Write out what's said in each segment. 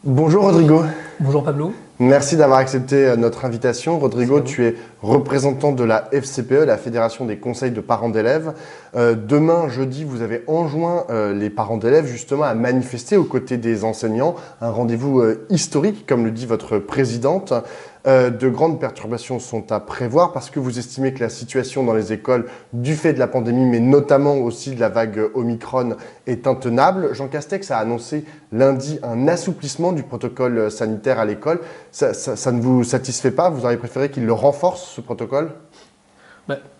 Bonjour Rodrigo, Bonjour Pablo. merci d'avoir accepté notre invitation. Rodrigo, tu es représentant de la FCPE, la Fédération des conseils de parents d'élèves. Demain, jeudi, vous avez enjoint les parents d'élèves justement à manifester aux côtés des enseignants. Un rendez-vous historique, comme le dit votre présidente. De grandes perturbations sont à prévoir parce que vous estimez que la situation dans les écoles, du fait de la pandémie, mais notamment aussi de la vague Omicron, est intenable. Jean Castex a annoncé lundi un assouplissement du protocole sanitaire à l'école. Ça ne vous satisfait pas? Vous auriez préféré qu'il le renforce, ce protocole?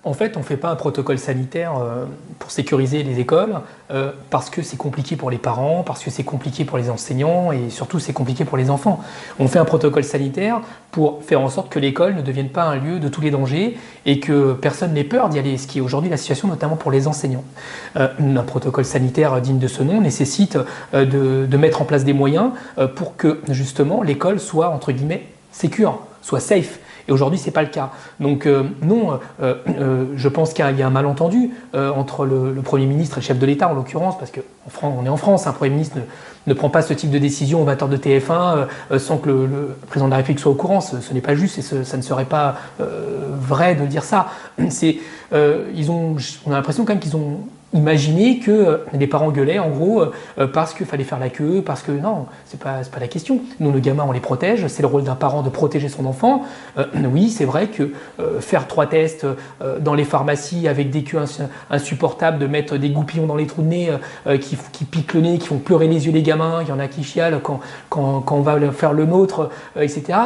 En fait, on ne fait pas un protocole sanitaire pour sécuriser les écoles parce que c'est compliqué pour les parents, parce que c'est compliqué pour les enseignants et surtout c'est compliqué pour les enfants. On fait un protocole sanitaire pour faire en sorte que l'école ne devienne pas un lieu de tous les dangers et que personne n'ait peur d'y aller, ce qui est aujourd'hui la situation notamment pour les enseignants. Un protocole sanitaire digne de ce nom nécessite de mettre en place des moyens pour que justement l'école soit entre guillemets sécure, soit safe. Et aujourd'hui, ce n'est pas le cas. Donc non, je pense qu'il y a un malentendu entre le Premier ministre et le chef de l'État, en l'occurrence, parce qu'on est en France, un Premier ministre ne prend pas ce type de décision au 20h de TF1 sans que le président de la République soit au courant. Ce n'est pas juste et ça ne serait pas vrai de dire ça. On a l'impression quand même qu'ils ont imaginé que les parents gueulaient en gros parce qu'il fallait faire la queue, parce que non, c'est pas la question. Nous, nos gamins, on les protège, c'est le rôle d'un parent de protéger son enfant. Oui, c'est vrai que faire 3 tests dans les pharmacies avec des queues insupportables, de mettre des goupillons dans les trous de nez qui piquent le nez, qui font pleurer les yeux les gamins, il y en a qui chialent quand on va faire le nôtre, etc.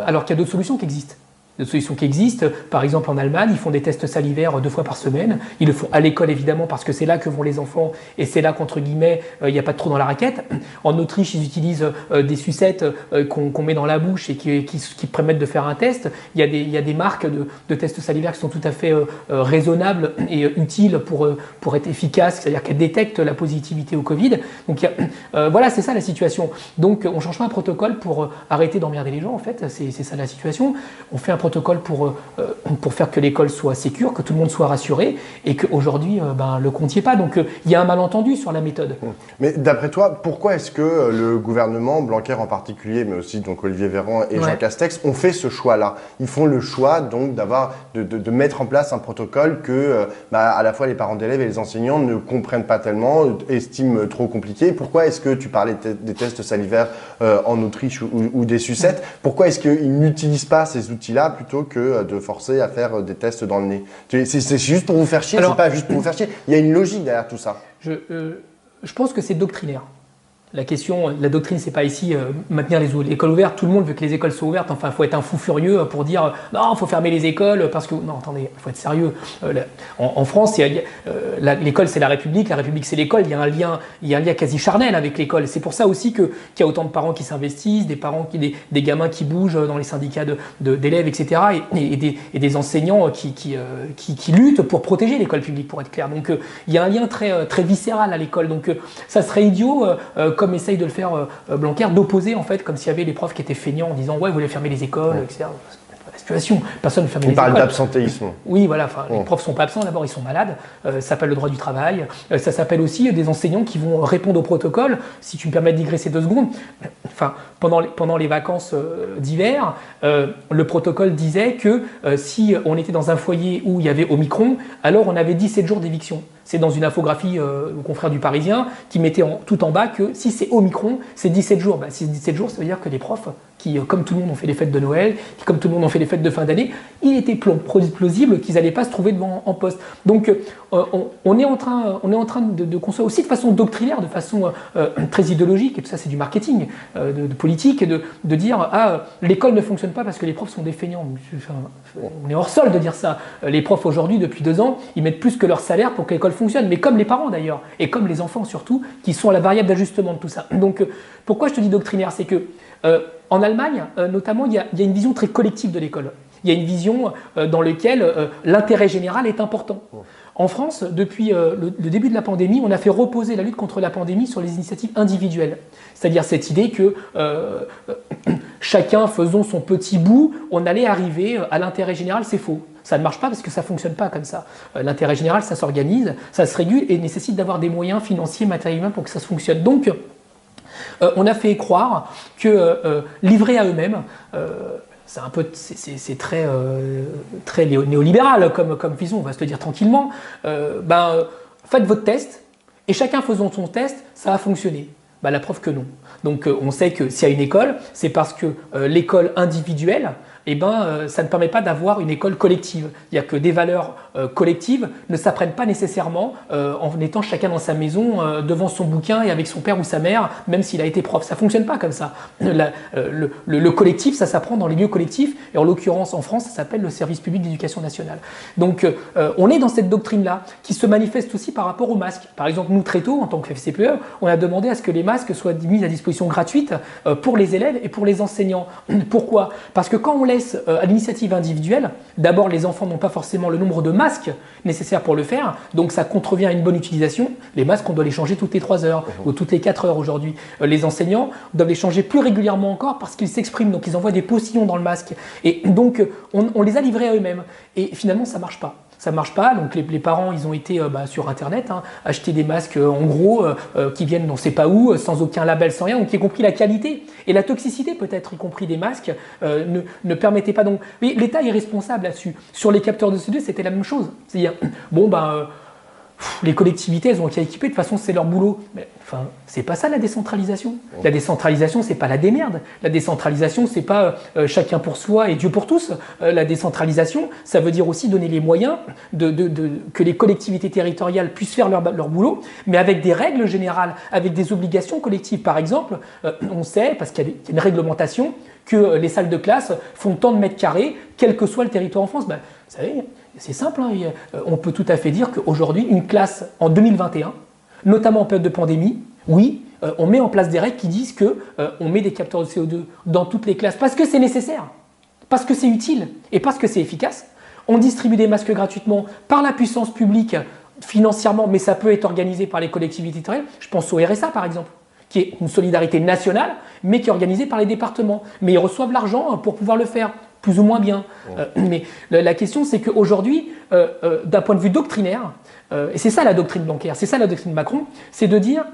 Alors qu'il y a d'autres solutions qui existent. Des solutions qui existent. Par exemple, en Allemagne, ils font des tests salivaires 2 fois par semaine. Ils le font à l'école, évidemment, parce que c'est là que vont les enfants et c'est là qu'entre guillemets, il n'y a pas de trou dans la raquette. En Autriche, ils utilisent des sucettes qu'on met dans la bouche et qui permettent de faire un test. Il y a des marques de tests salivaires qui sont tout à fait raisonnables et utiles pour être efficaces, c'est-à-dire qu'elles détectent la positivité au Covid. Donc voilà, c'est ça la situation. Donc on ne change pas un protocole pour arrêter d'emmerder les gens, en fait. C'est ça la situation. On fait un protocole pour faire que l'école soit sécure, que tout le monde soit rassuré et qu'aujourd'hui, le compte n'y est pas. Donc il y a un malentendu sur la méthode. Mais d'après toi, pourquoi est-ce que le gouvernement, Blanquer en particulier, mais aussi donc Olivier Véran et Jean Castex, ont fait ce choix-là? Ils font le choix donc de mettre en place un protocole que à la fois les parents d'élèves et les enseignants ne comprennent pas tellement, estiment trop compliqué. Pourquoi est-ce que tu parlais des tests salivaires en Autriche ou des sucettes? Pourquoi est-ce qu'ils n'utilisent pas ces outils-là plutôt que de forcer à faire des tests dans le nez? C'est juste pour vous faire chier? C'est pas juste pour vous faire chier. Il y a une logique derrière tout ça. Je pense que c'est doctrinaire. La doctrine, c'est pas ici maintenir les écoles ouvertes. Tout le monde veut que les écoles soient ouvertes. Enfin, il faut être un fou furieux pour dire non, il faut fermer les écoles parce que non, attendez, il faut être sérieux. En France, l'école c'est la République c'est l'école. Il y a un lien quasi charnel avec l'école. C'est pour ça aussi qu'il y a autant de parents qui s'investissent, des gamins qui bougent dans les syndicats d'élèves, etc. Et des enseignants qui luttent pour protéger l'école publique, pour être clair. Donc il y a un lien très très viscéral à l'école. Donc ça serait idiot. Comme essaye de le faire Blanquer, d'opposer en fait, comme s'il y avait les profs qui étaient feignants en disant ouais, vous voulez fermer les écoles, etc. La situation, personne ne ferme les écoles. On parle d'absentéisme. Oui, voilà, les profs ne sont pas absents, d'abord ils sont malades, ça s'appelle le droit du travail, ça s'appelle aussi des enseignants qui vont répondre au protocole. Si tu me permets de digresser 2 secondes, pendant les vacances d'hiver, le protocole disait que si on était dans un foyer où il y avait Omicron, alors on avait 17 jours d'éviction. C'est dans une infographie au confrère du Parisien qui mettait tout en bas que si c'est Omicron, c'est 17 jours. Si c'est 17 jours, ça veut dire que les profs qui, comme tout le monde, ont fait les fêtes de Noël, qui, comme tout le monde, ont fait les fêtes de fin d'année, il était plausible qu'ils n'allaient pas se trouver devant en poste. Donc, on est en train de construire aussi de façon doctrinaire, de façon très idéologique, et tout ça, c'est du marketing, de politique, et de dire l'école ne fonctionne pas parce que les profs sont des feignants. On est hors sol de dire ça. Les profs, aujourd'hui, depuis 2 ans, ils mettent plus que leur salaire pour que l'école fonctionne, mais comme les parents d'ailleurs, et comme les enfants surtout, qui sont la variable d'ajustement de tout ça. Donc, pourquoi je te dis doctrinaire? C'est que en Allemagne, notamment, il y a une vision très collective de l'école. Il y a une vision dans laquelle l'intérêt général est important. En France, depuis le début de la pandémie, on a fait reposer la lutte contre la pandémie sur les initiatives individuelles. C'est-à-dire cette idée que chacun faisant son petit bout, on allait arriver à l'intérêt général, c'est faux. Ça ne marche pas parce que ça ne fonctionne pas comme ça. L'intérêt général, ça s'organise, ça se régule et nécessite d'avoir des moyens financiers, matériels pour que ça fonctionne. Donc, On a fait croire que livrés à eux-mêmes, c'est très, très néolibéral comme vision, on va se le dire tranquillement. Faites votre test et chacun faisant son test, ça va fonctionner. La preuve que non. Donc on sait que s'il y a une école, c'est parce que l'école individuelle, ça ne permet pas d'avoir une école collective. Il n'y a que des valeurs collectives ne s'apprennent pas nécessairement en étant chacun dans sa maison devant son bouquin et avec son père ou sa mère, même s'il a été prof. Ça ne fonctionne pas comme ça. Le collectif, ça s'apprend dans les lieux collectifs, et en l'occurrence en France, ça s'appelle le service public d'éducation nationale. Donc on est dans cette doctrine-là qui se manifeste aussi par rapport aux masques. Par exemple, nous très tôt, en tant que FCPE, on a demandé à ce que les masques soient mis à disposition gratuite pour les élèves et pour les enseignants. Pourquoi? Parce que quand on laisse à l'initiative individuelle, d'abord les enfants n'ont pas forcément le nombre de masques nécessaires pour le faire, donc ça contrevient à une bonne utilisation. Les masques, on doit les changer toutes les 3 heures ou toutes les 4 heures aujourd'hui. Les enseignants doivent les changer plus régulièrement encore parce qu'ils s'expriment, donc ils envoient des postillons dans le masque. Et donc on les a livrés à eux-mêmes. Et finalement, ça ne marche pas. Ça ne marche pas, donc les parents, ils ont été sur Internet, acheter des masques en gros qui viennent on ne sait pas où, sans aucun label, sans rien, donc y compris la qualité et la toxicité peut-être, y compris des masques, ne permettaient pas. Donc l'État est responsable là-dessus. Sur les capteurs de CO2, c'était la même chose. C'est-à-dire, les collectivités, elles ont qu'à équiper, de toute façon, c'est leur boulot. Mais c'est pas ça la décentralisation. La décentralisation, c'est pas la démerde. La décentralisation, c'est pas chacun pour soi et Dieu pour tous. La décentralisation, ça veut dire aussi donner les moyens que les collectivités territoriales puissent faire leur boulot, mais avec des règles générales, avec des obligations collectives. Par exemple, on sait, parce qu'il y a une réglementation, que les salles de classe font tant de mètres carrés, quel que soit le territoire en France. Vous savez, c'est simple, on peut tout à fait dire qu'aujourd'hui, une classe en 2021, notamment en période de pandémie, oui, on met en place des règles qui disent qu'on met des capteurs de CO2 dans toutes les classes parce que c'est nécessaire, parce que c'est utile et parce que c'est efficace. On distribue des masques gratuitement par la puissance publique financièrement, mais ça peut être organisé par les collectivités territoriales. Je pense au RSA par exemple, qui est une solidarité nationale, mais qui est organisée par les départements. Mais ils reçoivent l'argent pour pouvoir le faire. Plus ou moins bien. Mais la question, c'est qu'aujourd'hui, d'un point de vue doctrinaire, et c'est ça la doctrine Blanquer, c'est ça la doctrine Macron, c'est de dire,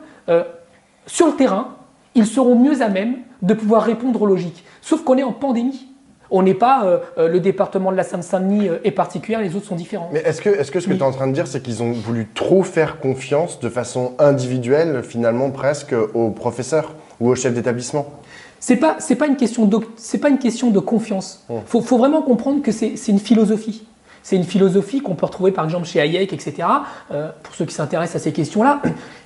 sur le terrain, ils seront mieux à même de pouvoir répondre aux logiques. Sauf qu'on est en pandémie. On n'est pas le département de la Seine-Saint-Denis est particulier, les autres sont différents. Mais est-ce que ce que tu es en train de dire, c'est qu'ils ont voulu trop faire confiance de façon individuelle, finalement, presque aux professeurs ou aux chefs d'établissement? C'est pas une question de confiance. Faut vraiment comprendre que c'est une philosophie. C'est une philosophie qu'on peut retrouver par exemple chez Hayek, etc. Pour ceux qui s'intéressent à ces questions-là,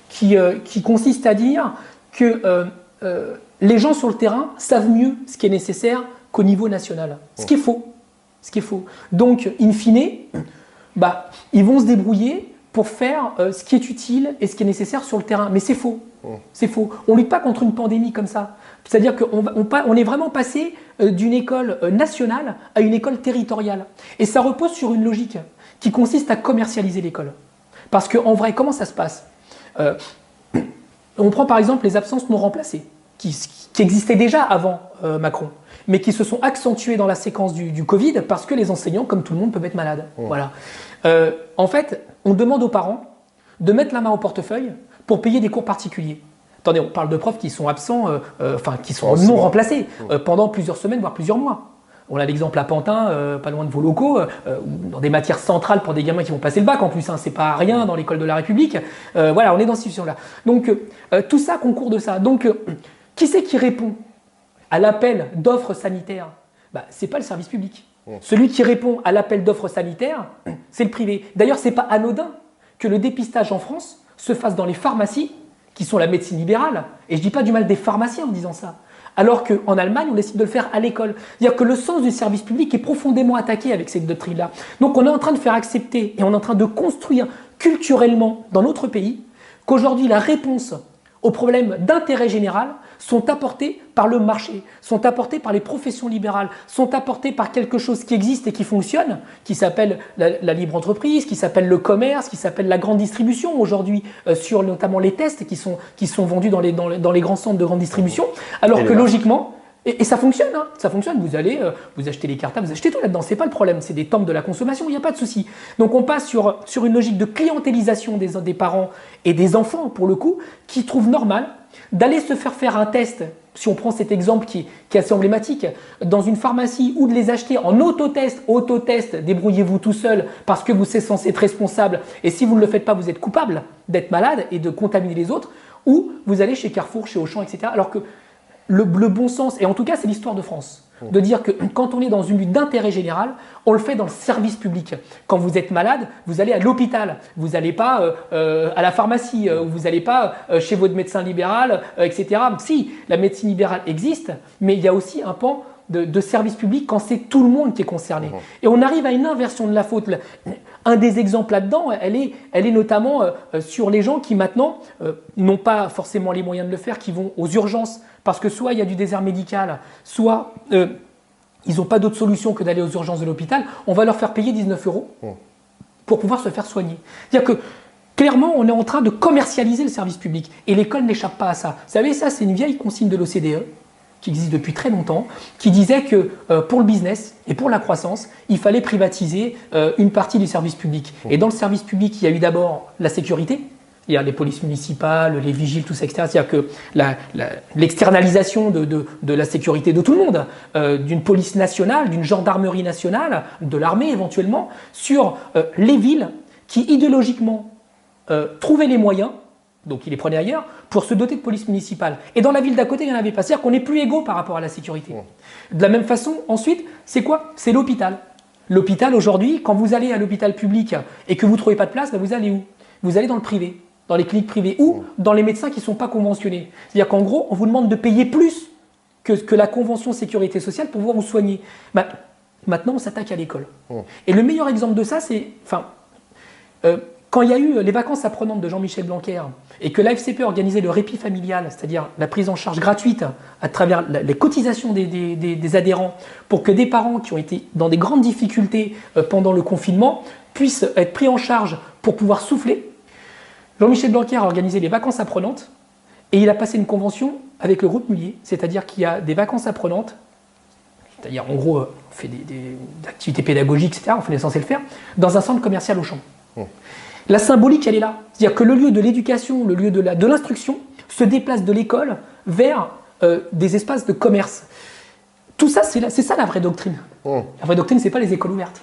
qui consiste à dire que les gens sur le terrain savent mieux ce qui est nécessaire qu'au niveau national. Ce qui est faux. Donc, in fine, ils vont se débrouiller pour faire ce qui est utile et ce qui est nécessaire sur le terrain. Mais c'est faux. C'est faux. On ne lutte pas contre une pandémie comme ça. C'est-à-dire qu'on est vraiment passé d'une école nationale à une école territoriale. Et ça repose sur une logique qui consiste à commercialiser l'école. Parce qu'en vrai, comment ça se passe? On prend par exemple les absences non remplacées, qui existaient déjà avant Macron, mais qui se sont accentuées dans la séquence du Covid parce que les enseignants, comme tout le monde, peuvent être malades. Voilà. En fait, on demande aux parents de mettre la main au portefeuille pour payer des cours particuliers. Attendez, on parle de profs qui sont absents, qui sont non remplacés pendant plusieurs semaines, voire plusieurs mois. On a l'exemple à Pantin, pas loin de vos locaux, dans des matières centrales pour des gamins qui vont passer le bac en plus, c'est pas rien dans l'école de la République. Voilà, on est dans cette situation-là. Donc, tout ça concourt de ça. Donc, qui c'est qui répond à l'appel d'offres sanitaires? C'est pas le service public. Celui qui répond à l'appel d'offres sanitaires, c'est le privé. D'ailleurs, c'est pas anodin que le dépistage en France se fasse dans les pharmacies, qui sont la médecine libérale, et je ne dis pas du mal des pharmaciens en disant ça, alors qu'en Allemagne, on décide de le faire à l'école. C'est-à-dire que le sens du service public est profondément attaqué avec cette doctrine-là. Donc on est en train de faire accepter, et on est en train de construire culturellement dans notre pays, qu'aujourd'hui la réponse aux problèmes d'intérêt général sont apportés par le marché, sont apportés par les professions libérales, sont apportés par quelque chose qui existe et qui fonctionne, qui s'appelle la libre entreprise, qui s'appelle le commerce, qui s'appelle la grande distribution aujourd'hui, sur notamment les tests qui sont vendus dans les grands centres de grande distribution, alors que logiquement, et ça fonctionne, ça fonctionne, vous allez, vous achetez les cartables, vous achetez tout là-dedans, c'est pas le problème, c'est des temples de la consommation, il n'y a pas de souci. Donc on passe sur une logique de clientélisation des parents et des enfants, pour le coup, qui trouvent normal d'aller se faire un test, si on prend cet exemple qui est assez emblématique, dans une pharmacie ou de les acheter en autotest, débrouillez-vous tout seul parce que vous êtes censé être responsable et si vous ne le faites pas, vous êtes coupable d'être malade et de contaminer les autres, ou vous allez chez Carrefour, chez Auchan, etc. Alors que le bon sens, et en tout cas c'est l'histoire de France, de dire que quand on est dans une lutte d'intérêt général, on le fait dans le service public. Quand vous êtes malade, vous allez à l'hôpital, vous n'allez pas à la pharmacie, vous n'allez pas chez votre médecin libéral, etc. Si, la médecine libérale existe, mais il y a aussi un pan de service public quand c'est tout le monde qui est concerné. Et on arrive à une inversion de la faute. Un des exemples là-dedans, elle est notamment sur les gens qui maintenant n'ont pas forcément les moyens de le faire, qui vont aux urgences, parce que soit il y a du désert médical, soit ils n'ont pas d'autre solution que d'aller aux urgences de l'hôpital, on va leur faire payer 19 € pour pouvoir se faire soigner. C'est-à-dire que clairement, on est en train de commercialiser le service public et l'école n'échappe pas à ça. Vous savez, ça c'est une vieille consigne de l'OCDE qui existe depuis très longtemps, qui disait que pour le business et pour la croissance, il fallait privatiser une partie du service public. Et dans le service public, il y a eu d'abord la sécurité, il y a les polices municipales, les vigiles, tout ça, etc. C'est-à-dire que l'externalisation de la sécurité de tout le monde, d'une police nationale, d'une gendarmerie nationale, de l'armée éventuellement, sur les villes qui idéologiquement trouvaient les moyens, donc ils les prenaient ailleurs, pour se doter de police municipale. Et dans la ville d'à côté, il n'y en avait pas. C'est-à-dire qu'on n'est plus égaux par rapport à la sécurité. De la même façon, ensuite, c'est quoi? C'est l'hôpital. L'hôpital, aujourd'hui, quand vous allez à l'hôpital public et que vous ne trouvez pas de place, ben vous allez où? Vous allez dans le privé, dans les cliniques privées ou dans les médecins qui ne sont pas conventionnés. C'est-à-dire qu'en gros, on vous demande de payer plus que la convention sécurité sociale pour pouvoir vous soigner. Ben, maintenant, on s'attaque à l'école. Et le meilleur exemple de ça, c'est... quand il y a eu les vacances apprenantes de Jean-Michel Blanquer et que l'AFCPE organisait le répit familial, c'est-à-dire la prise en charge gratuite à travers les cotisations des adhérents pour que des parents qui ont été dans des grandes difficultés pendant le confinement puissent être pris en charge pour pouvoir souffler, Jean-Michel Blanquer a organisé les vacances apprenantes et il a passé une convention avec le groupe Mullier, c'est-à-dire qu'il y a des vacances apprenantes, c'est-à-dire en gros on fait des activités pédagogiques, etc., on est censé le faire, dans un centre commercial Auchan. La symbolique, elle est là. C'est-à-dire que le lieu de l'éducation, le lieu de l'instruction, se déplace de l'école vers des espaces de commerce. Tout ça, c'est ça la vraie doctrine. La vraie doctrine, ce n'est pas les écoles ouvertes.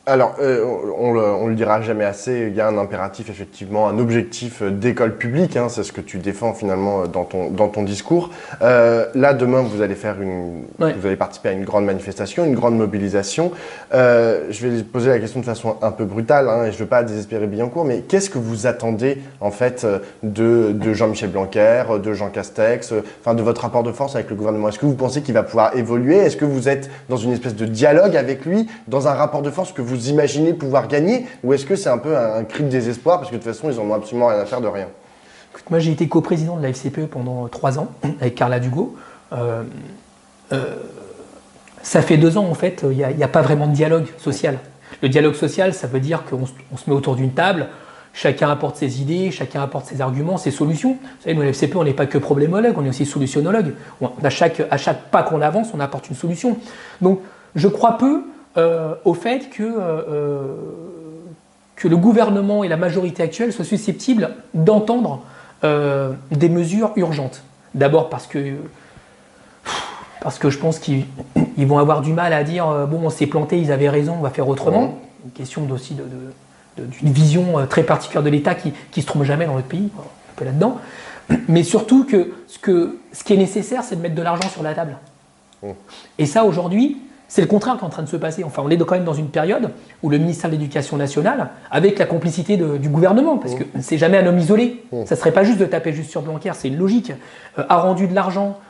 Alors, on le dira jamais assez, il y a un impératif, effectivement, un objectif d'école publique, hein, c'est ce que tu défends finalement dans ton discours. Là, demain, vous allez vous allez participer à une grande manifestation, une grande mobilisation. Je vais poser la question de façon un peu brutale, hein, et je ne veux pas désespérer Billancourt, mais qu'est-ce que vous attendez, en fait, de Jean-Michel Blanquer, de Jean Castex, de votre rapport de force avec le gouvernement? Est-ce que vous pensez qu'il va pouvoir évoluer? Est-ce que vous êtes dans une espèce de dialogue avec lui, dans un rapport de force que vous imaginez pouvoir gagner, ou est-ce que c'est un peu un cri de désespoir parce que de toute façon ils n'en ont absolument rien à faire de rien? Écoute, moi j'ai été coprésident de la FCPE pendant 3 ans avec Carla Dugo. Ça fait 2 ans en fait, il n'y a pas vraiment de dialogue social. Le dialogue social, ça veut dire qu'on se met autour d'une table, chacun apporte ses idées, chacun apporte ses arguments, ses solutions. Vous savez, nous, à la FCPE, on n'est pas que problémologue, on est aussi solutionnologue. À chaque pas qu'on avance, on apporte une solution. Donc je crois peu au fait que le gouvernement et la majorité actuelle soient susceptibles d'entendre des mesures urgentes. D'abord parce que je pense qu'ils vont avoir du mal à dire bon, on s'est planté, ils avaient raison, on va faire autrement. Une question aussi d'une vision très particulière de l'État qui se trompe jamais dans notre pays, un peu là-dedans. Mais surtout que ce qui est nécessaire, c'est de mettre de l'argent sur la table. Et ça, aujourd'hui, c'est le contraire qui est en train de se passer. Enfin, on est quand même dans une période où le ministère de l'Éducation nationale, avec la complicité du gouvernement, parce que c'est jamais un homme isolé, ça serait pas juste de taper juste sur Blanquer, c'est une logique, a rendu de l'argent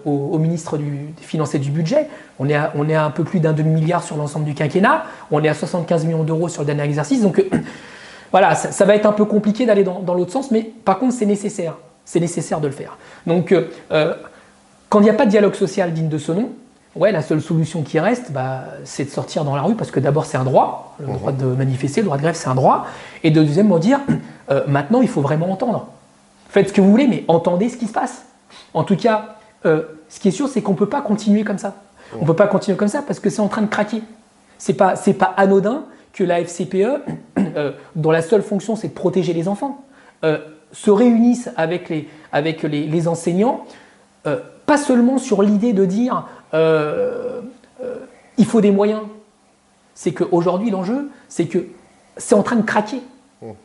au ministre des Finances et du Budget. On est à un peu plus d'un demi-milliard sur l'ensemble du quinquennat, on est à 75 millions d'euros sur le dernier exercice, donc voilà, ça va être un peu compliqué d'aller dans l'autre sens, mais par contre c'est nécessaire de le faire. Donc quand il n'y a pas de dialogue social digne de ce nom, ouais, la seule solution qui reste, c'est de sortir dans la rue, parce que d'abord c'est un droit, le droit de manifester, le droit de grève c'est un droit, et de deuxièmement dire, maintenant il faut vraiment entendre. Faites ce que vous voulez, mais entendez ce qui se passe. En tout cas, ce qui est sûr, c'est qu'on ne peut pas continuer comme ça. On ne peut pas continuer comme ça parce que c'est en train de craquer. C'est pas anodin que la FCPE, dont la seule fonction c'est de protéger les enfants, se réunissent avec les enseignants, pas seulement sur l'idée de dire il faut des moyens. C'est qu'aujourd'hui, l'enjeu, c'est que c'est en train de craquer.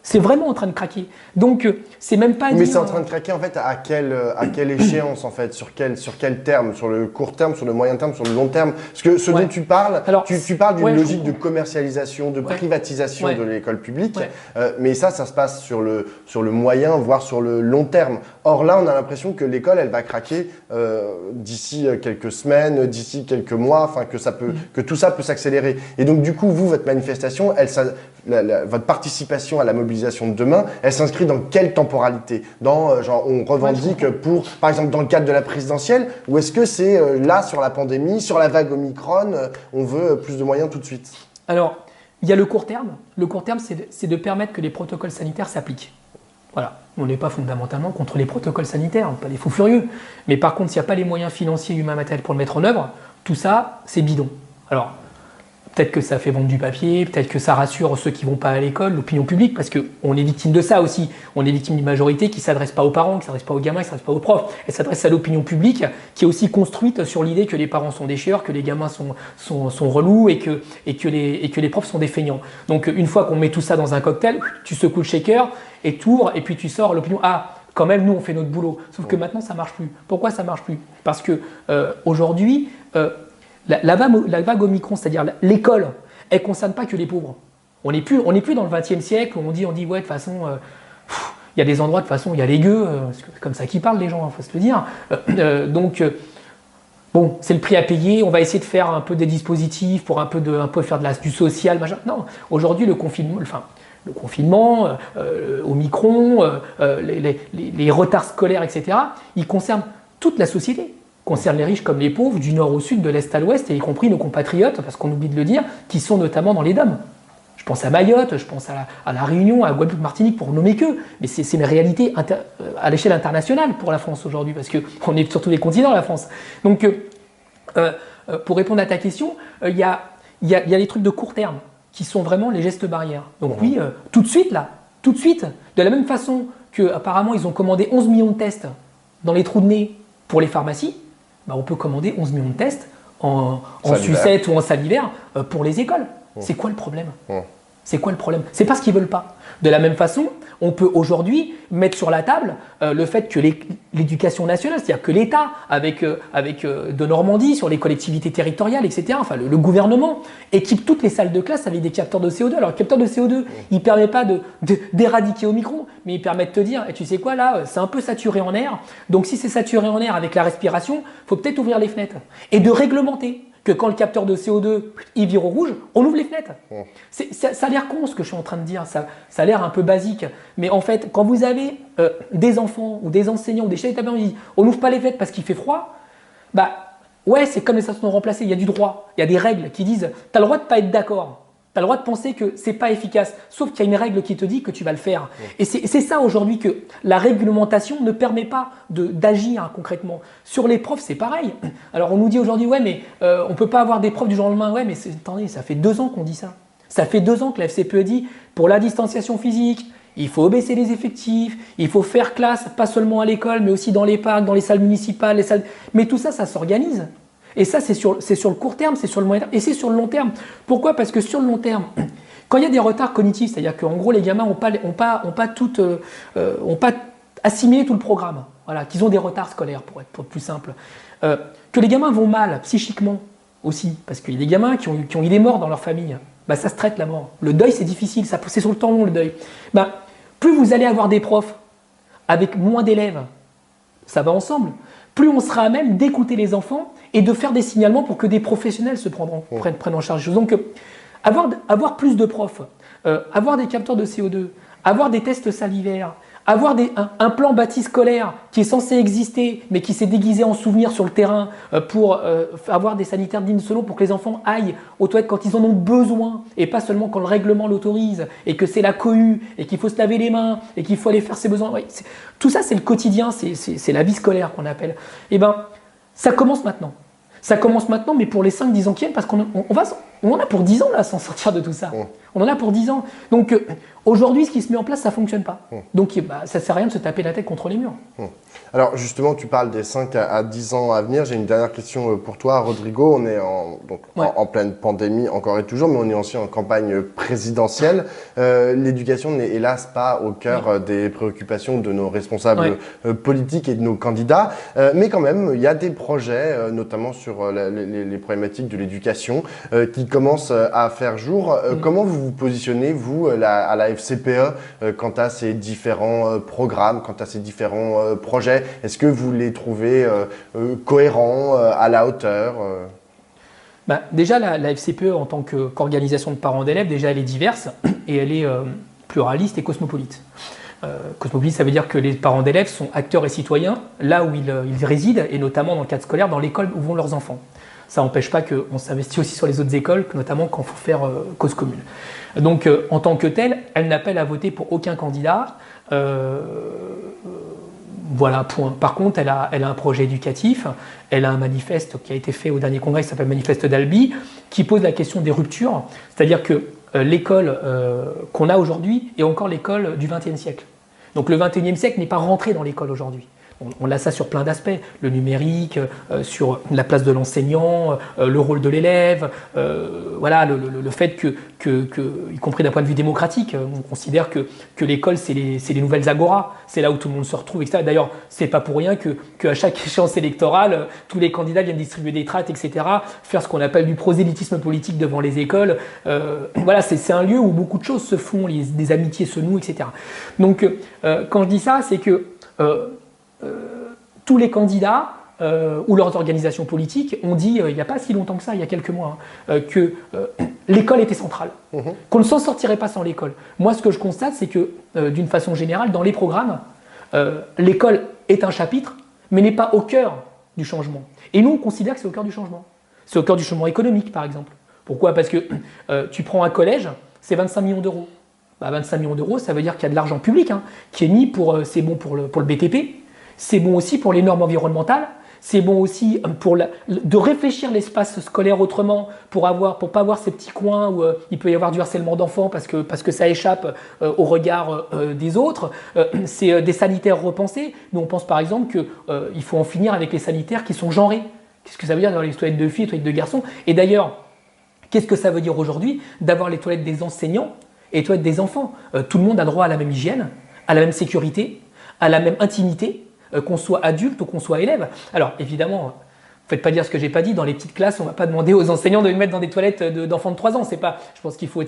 C'est vraiment en train de craquer. Donc, c'est même pas. Mais c'est en train de craquer en fait à quelle échéance en fait, sur quel terme, sur le court terme, sur le moyen terme, sur le long terme. Parce que ce dont tu parles, tu parles d'une logique de commercialisation, de privatisation de l'école publique. Mais ça se passe sur le moyen, voire sur le long terme. Or là, on a l'impression que l'école, elle va craquer d'ici quelques semaines, d'ici quelques mois, enfin que tout ça peut s'accélérer. Et donc du coup, vous, votre manifestation, votre participation à la mobilisation de demain, elle s'inscrit dans quelle temporalité? Genre, on revendique par exemple, dans le cadre de la présidentielle, ou est-ce que c'est là, sur la pandémie, sur la vague Omicron, on veut plus de moyens tout de suite? Alors, il y a le court terme. Le court terme, c'est de permettre que les protocoles sanitaires s'appliquent. Voilà. On n'est pas fondamentalement contre les protocoles sanitaires, pas des fous furieux. Mais par contre, s'il n'y a pas les moyens financiers, humains, matériels pour le mettre en œuvre, tout ça, c'est bidon. Alors, peut-être que ça fait vendre du papier, peut-être que ça rassure ceux qui ne vont pas à l'école, l'opinion publique, parce qu'on est victime de ça aussi. On est victime d'une majorité qui ne s'adresse pas aux parents, qui ne s'adresse pas aux gamins, qui ne s'adresse pas aux profs. Elle s'adresse à l'opinion publique, qui est aussi construite sur l'idée que les parents sont des chieurs, que les gamins sont relous et que les profs sont des feignants. Donc une fois qu'on met tout ça dans un cocktail, tu secoues le shaker et t'ouvres, et puis tu sors l'opinion. Ah, quand même, nous, on fait notre boulot. Sauf que maintenant, ça ne marche plus. Pourquoi ça ne marche plus? Parce que aujourd'hui, la vague Omicron, c'est-à-dire l'école, elle ne concerne pas que les pauvres. On n'est plus dans le XXe siècle où on dit ouais, de toute façon, il y a des endroits, de toute façon, il y a les gueux, c'est comme ça qu'ils parlent les gens, il faut se le dire. Bon, c'est le prix à payer, on va essayer de faire un peu des dispositifs pour un peu faire du social, machin. Non, aujourd'hui, le confinement, Omicron, les retards scolaires, etc., ils concernent toute la société. Concerne les riches comme les pauvres, du nord au sud, de l'est à l'ouest, et y compris nos compatriotes, parce qu'on oublie de le dire, qui sont notamment dans les DOM. Je pense à Mayotte, je pense à la Réunion, à Guadeloupe, Martinique, pour nommer que. Mais c'est une réalité à l'échelle internationale pour la France aujourd'hui, parce qu'on est sur tous les continents, la France. Donc, pour répondre à ta question, il y a les trucs de court terme, qui sont vraiment les gestes barrières. Donc oui, tout de suite, de la même façon qu'apparemment ils ont commandé 11 millions de tests dans les trous de nez pour les pharmacies, on peut commander 11 millions de tests en sucette ou en salivaire pour les écoles. C'est quoi le problème? C'est quoi le problème? C'est parce qu'ils ne veulent pas. De la même façon, on peut aujourd'hui mettre sur la table le fait que l'éducation nationale, c'est-à-dire que l'État, avec de Normandie, sur les collectivités territoriales, etc., enfin le gouvernement, équipe toutes les salles de classe avec des capteurs de CO2. Alors, le capteur de CO2, il ne permet pas d'éradiquer Omicron, mais il permet de te dire, tu sais quoi, là, c'est un peu saturé en air. Donc, si c'est saturé en air avec la respiration, il faut peut-être ouvrir les fenêtres. Et de réglementer que quand le capteur de CO2 il vire au rouge, on ouvre les fenêtres. Ça a l'air con ce que je suis en train de dire, ça a l'air un peu basique, mais en fait, quand vous avez des enfants ou des enseignants ou des chefs d'établissement qui disent on n'ouvre pas les fenêtres parce qu'il fait froid, ouais, c'est comme les stations remplacées, il y a du droit, il y a des règles qui disent tu as le droit de ne pas être d'accord. Tu as le droit de penser que c'est pas efficace, sauf qu'il y a une règle qui te dit que tu vas le faire. Et c'est ça aujourd'hui que la réglementation ne permet pas d'agir concrètement. Sur les profs, c'est pareil. Alors on nous dit aujourd'hui, ouais, mais on ne peut pas avoir des profs du jour au lendemain. Ouais, mais attendez, ça fait 2 ans qu'on dit ça. Ça fait 2 ans que la FCPE dit, pour la distanciation physique, il faut baisser les effectifs, il faut faire classe, pas seulement à l'école, mais aussi dans les parcs, dans les salles municipales, mais tout ça, ça s'organise. Et ça, c'est sur le court terme, c'est sur le moyen terme et c'est sur le long terme. Pourquoi? Parce que sur le long terme, quand il y a des retards cognitifs, c'est-à-dire qu'en gros, les gamins n'ont pas assimilé tout le programme, voilà, qu'ils ont des retards scolaires, pour être plus simple, que les gamins vont mal psychiquement aussi, parce qu'il y a des gamins qui ont eu des morts dans leur famille, ça se traite la mort. Le deuil, c'est difficile, c'est sur le temps long le deuil. Plus vous allez avoir des profs avec moins d'élèves, ça va ensemble, plus on sera à même d'écouter les enfants et de faire des signalements pour que des professionnels prennent en charge. Donc, avoir plus de profs, avoir des capteurs de CO2, avoir des tests salivaires, avoir un plan bâti scolaire qui est censé exister, mais qui s'est déguisé en souvenir sur le terrain pour avoir des sanitaires dignes de ce nom pour que les enfants aillent aux toilettes quand ils en ont besoin et pas seulement quand le règlement l'autorise et que c'est la cohue et qu'il faut se laver les mains et qu'il faut aller faire ses besoins. Ouais, tout ça, c'est le quotidien, c'est la vie scolaire qu'on appelle. Ça commence maintenant. Ça commence maintenant, mais pour les 5-10 ans qui viennent, parce qu'on On en a pour 10 ans là, sans sortir de tout ça. On en a pour 10 ans. Donc aujourd'hui, ce qui se met en place, ça ne fonctionne pas. Donc ça ne sert à rien de se taper la tête contre les murs. Alors justement, tu parles des 5 à 10 ans à venir. J'ai une dernière question pour toi, Rodrigo. On est en pleine pandémie encore et toujours, mais on est aussi en campagne présidentielle. L'éducation n'est hélas pas au cœur des préoccupations de nos responsables politiques et de nos candidats. Mais quand même, il y a des projets, notamment sur les problématiques de l'éducation, qui commencent à faire jour. Comment vous vous positionnez, vous, à la FCPE, quant à ces différents programmes, quant à ces différents projets? Est-ce que vous les trouvez cohérents, à la hauteur? Déjà, la FCPE, en tant qu'organisation de parents d'élèves, déjà elle est diverse et elle est pluraliste et cosmopolite. Cosmopolite, ça veut dire que les parents d'élèves sont acteurs et citoyens là où ils résident, et notamment dans le cadre scolaire, dans l'école où vont leurs enfants. Ça n'empêche pas qu'on s'investit aussi sur les autres écoles, notamment quand il faut faire cause commune. Donc, en tant que telle, elle n'appelle à voter pour aucun candidat. Voilà, point. Par contre, elle a un projet éducatif, elle a un manifeste qui a été fait au dernier congrès, qui s'appelle Manifeste d'Albi, qui pose la question des ruptures, c'est-à-dire que l'école qu'on a aujourd'hui est encore l'école du XXe siècle. Donc le XXIe siècle n'est pas rentré dans l'école aujourd'hui. On a ça sur plein d'aspects, le numérique, sur la place de l'enseignant, le rôle de l'élève, voilà, le fait que, y compris d'un point de vue démocratique, on considère que l'école c'est les nouvelles agoras, c'est là où tout le monde se retrouve, etc. D'ailleurs, c'est pas pour rien qu'à chaque échéance électorale, tous les candidats viennent distribuer des tracts, etc., faire ce qu'on appelle du prosélytisme politique devant les écoles. Voilà, c'est un lieu où beaucoup de choses se font, des amitiés se nouent, etc. Donc, quand je dis ça, c'est que tous les candidats ou leurs organisations politiques ont dit, il n'y a pas si longtemps que ça, il y a quelques mois, que l'école était centrale, qu'on ne s'en sortirait pas sans l'école. Moi, ce que je constate, c'est que, d'une façon générale, dans les programmes, l'école est un chapitre, mais n'est pas au cœur du changement. Et nous, on considère que c'est au cœur du changement. C'est au cœur du changement économique, par exemple. Pourquoi? Parce que tu prends un collège, c'est 25 millions d'euros. 25 millions d'euros, ça veut dire qu'il y a de l'argent public qui est mis c'est bon pour le BTP, c'est bon aussi pour les normes environnementales, c'est bon aussi de réfléchir l'espace scolaire autrement pour pas avoir ces petits coins où il peut y avoir du harcèlement d'enfants parce que ça échappe au regard des autres. C'est des sanitaires repensés. Nous, on pense par exemple qu'il faut en finir avec les sanitaires qui sont genrés. Qu'est-ce que ça veut dire d'avoir les toilettes de filles, les toilettes de garçons? Et d'ailleurs, qu'est-ce que ça veut dire aujourd'hui d'avoir les toilettes des enseignants et les toilettes des enfants? Tout le monde a droit à la même hygiène, à la même sécurité, à la même intimité, qu'on soit adulte ou qu'on soit élève. Alors évidemment, ne faites pas dire ce que j'ai pas dit, dans les petites classes, on ne va pas demander aux enseignants de les mettre dans des toilettes d'enfants de 3 ans. C'est pas, je pense qu'il faut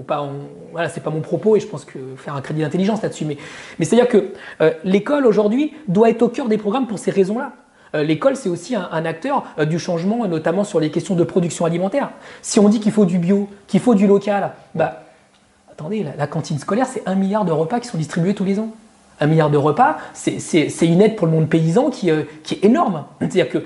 pas, voilà, c'est pas mon propos et je pense que faire un crédit d'intelligence là-dessus. Mais c'est-à-dire que l'école aujourd'hui doit être au cœur des programmes pour ces raisons-là. L'école, c'est aussi un acteur du changement, notamment sur les questions de production alimentaire. Si on dit qu'il faut du bio, qu'il faut du local, attendez, la cantine scolaire, c'est 1 milliard de repas qui sont distribués tous les ans. 1 milliard de repas, c'est une aide pour le monde paysan qui est énorme. C'est-à-dire que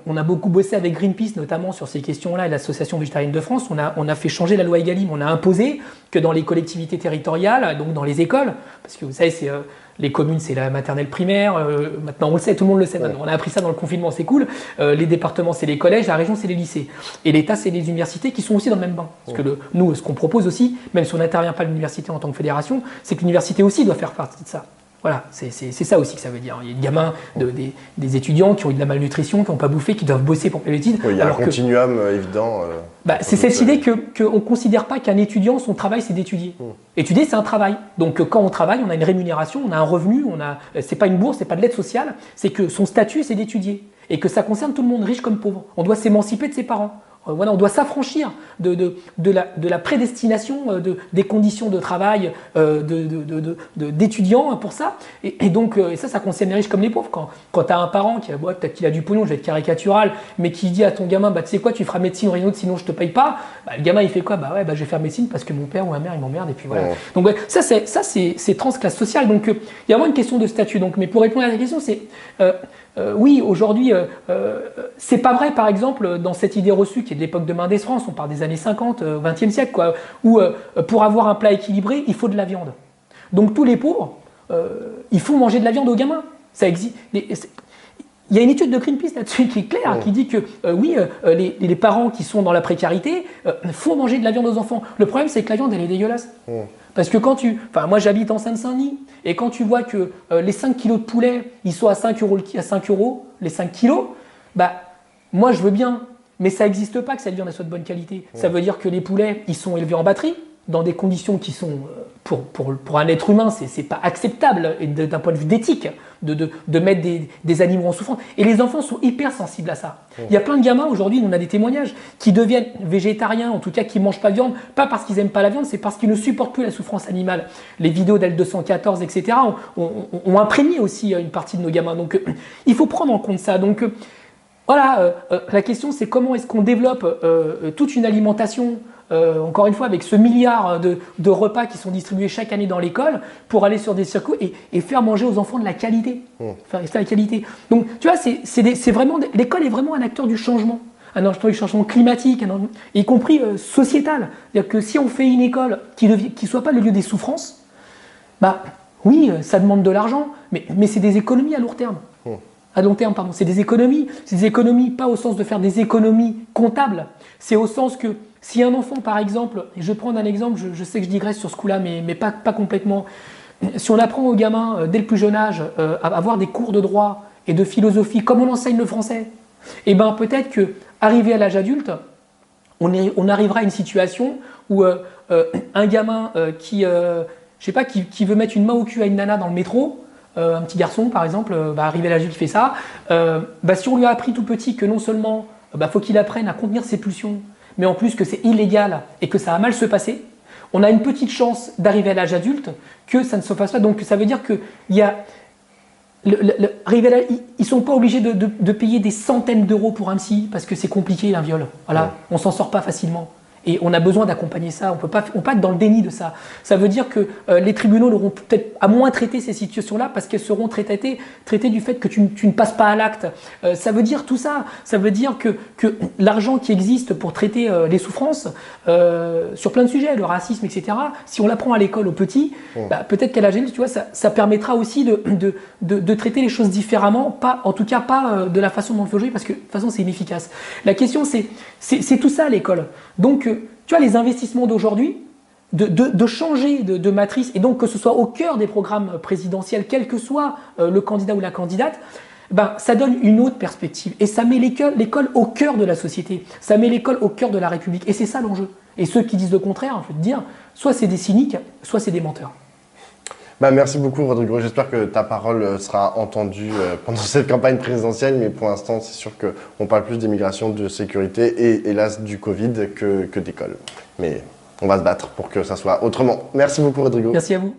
on a beaucoup bossé avec Greenpeace, notamment sur ces questions-là, et l'Association végétarienne de France. On a fait changer la loi Egalim. On a imposé que dans les collectivités territoriales, donc dans les écoles, parce que vous savez, les communes, c'est la maternelle primaire. Maintenant, on le sait, tout le monde le sait. Maintenant. On a appris ça dans le confinement, c'est cool. Les départements, c'est les collèges. La région, c'est les lycées. Et l'État, c'est les universités qui sont aussi dans le même bain. Parce que nous, ce qu'on propose aussi, même si on n'intervient pas à l'université en tant que fédération, c'est que l'université aussi doit faire partie de ça. Voilà, c'est ça aussi que ça veut dire. Il y a des gamins, des étudiants qui ont eu de la malnutrition, qui n'ont pas bouffé, qui doivent bosser pour payer l'étude. Oui, il y a un continuum évident. C'est cette idée qu'on ne considère pas qu'un étudiant, son travail, c'est d'étudier. Étudier, c'est un travail. Donc quand on travaille, on a une rémunération, on a un revenu, c'est pas une bourse, c'est pas de l'aide sociale, c'est que son statut, c'est d'étudier. Et que ça concerne tout le monde, riche comme pauvre. On doit s'émanciper de ses parents. Voilà, on doit s'affranchir de la prédestination des conditions de travail d'étudiants pour ça. Et donc, ça concerne les riches comme les pauvres. Quand tu as un parent qui a, peut-être qu'il a du pognon, je vais être caricatural, mais qui dit à ton gamin, tu sais quoi, tu feras médecine ou rien d'autre, sinon je te paye pas, le gamin il fait quoi? Je vais faire médecine parce que mon père ou ma mère il m'emmerde, et puis voilà. Donc ça c'est transclasse sociale. Donc il y a vraiment une question de statut. Donc, mais pour répondre à la question, c'est oui, aujourd'hui, c'est pas vrai, par exemple, dans cette idée reçue qui est de l'époque de Mendès France, on parle des années 50, 20e siècle, quoi, où pour avoir un plat équilibré, il faut de la viande. Donc tous les pauvres, il faut manger de la viande aux gamins. Ça existe. il y a une étude de Greenpeace là-dessus qui est claire, qui dit que oui, les parents qui sont dans la précarité font manger de la viande aux enfants. Le problème, c'est que la viande, elle est dégueulasse. Parce que quand tu... Enfin, moi, j'habite en Seine-Saint-Denis, et quand tu vois que les 5 kilos de poulet, ils sont à 5 euros, les 5 kilos, bah, moi, je veux bien, mais ça n'existe pas que cette viande soit de bonne qualité. Ça veut dire que les poulets, ils sont élevés en batterie, dans des conditions qui sont, pour un être humain, c'est pas acceptable d'un point de vue d'éthique de mettre des animaux en souffrance. Et les enfants sont hyper sensibles à ça. Il y a plein de gamins aujourd'hui, on a des témoignages, qui deviennent végétariens, en tout cas qui ne mangent pas de viande, pas parce qu'ils n'aiment pas la viande, c'est parce qu'ils ne supportent plus la souffrance animale. Les vidéos d'L214, etc. ont imprégné aussi une partie de nos gamins. Donc il faut prendre en compte ça. Donc voilà, la question c'est comment est-ce qu'on développe toute une alimentation encore une fois, avec ce milliard de repas qui sont distribués chaque année dans l'école pour aller sur des circuits et faire manger aux enfants de la qualité. Faire la qualité. Donc, tu vois, l'école est vraiment un acteur du changement. Un acteur du changement climatique, y compris sociétal. C'est-à-dire que si on fait une école qui ne soit pas le lieu des souffrances, bah oui, ça demande de l'argent, mais c'est des économies à long terme. À long terme, pardon. C'est des économies pas au sens de faire des économies comptables. C'est au sens que si un enfant, par exemple, et je vais prendre un exemple, je sais que je digresse sur ce coup-là, mais pas complètement. Si on apprend aux gamins, dès le plus jeune âge, à avoir des cours de droit et de philosophie, comme on enseigne le français, eh ben peut-être qu'arrivé à l'âge adulte, on arrivera à une situation où un gamin qui veut mettre une main au cul à une nana dans le métro, un petit garçon par exemple, arrivé à l'âge adulte qui fait ça, si on lui a appris tout petit que non seulement faut qu'il apprenne à contenir ses pulsions, mais en plus que c'est illégal et que ça va mal se passer, on a une petite chance d'arriver à l'âge adulte que ça ne se fasse pas. Donc ça veut dire qu'il y a... ils ne sont pas obligés de payer des centaines d'euros pour un psy parce que c'est compliqué un viol. Voilà, on s'en sort pas facilement. Et on a besoin d'accompagner ça, on peut pas être dans le déni de ça. Ça veut dire que les tribunaux n'auront peut-être à moins traiter ces situations-là parce qu'elles seront traitées du fait que tu ne passes pas à l'acte. Ça veut dire tout ça. Ça veut dire que l'argent qui existe pour traiter les souffrances sur plein de sujets, le racisme, etc., si on l'apprend à l'école aux petits, peut-être qu'à l'âge adulte, tu vois, ça permettra aussi de traiter les choses différemment, en tout cas pas de la façon dont on le fait aujourd'hui, parce que de toute façon c'est inefficace. La question c'est tout ça l'école. Donc tu vois, les investissements d'aujourd'hui, de changer de matrice, et donc que ce soit au cœur des programmes présidentiels, quel que soit le candidat ou la candidate, ça donne une autre perspective. Et ça met l'école au cœur de la société, ça met l'école au cœur de la République. Et c'est ça l'enjeu. Et ceux qui disent le contraire, je veux te dire, soit c'est des cyniques, soit c'est des menteurs. Merci beaucoup Rodrigo, j'espère que ta parole sera entendue pendant cette campagne présidentielle, mais pour l'instant c'est sûr qu'on parle plus d'immigration, de sécurité et hélas du Covid que d'école. Mais on va se battre pour que ça soit autrement. Merci beaucoup Rodrigo. Merci à vous.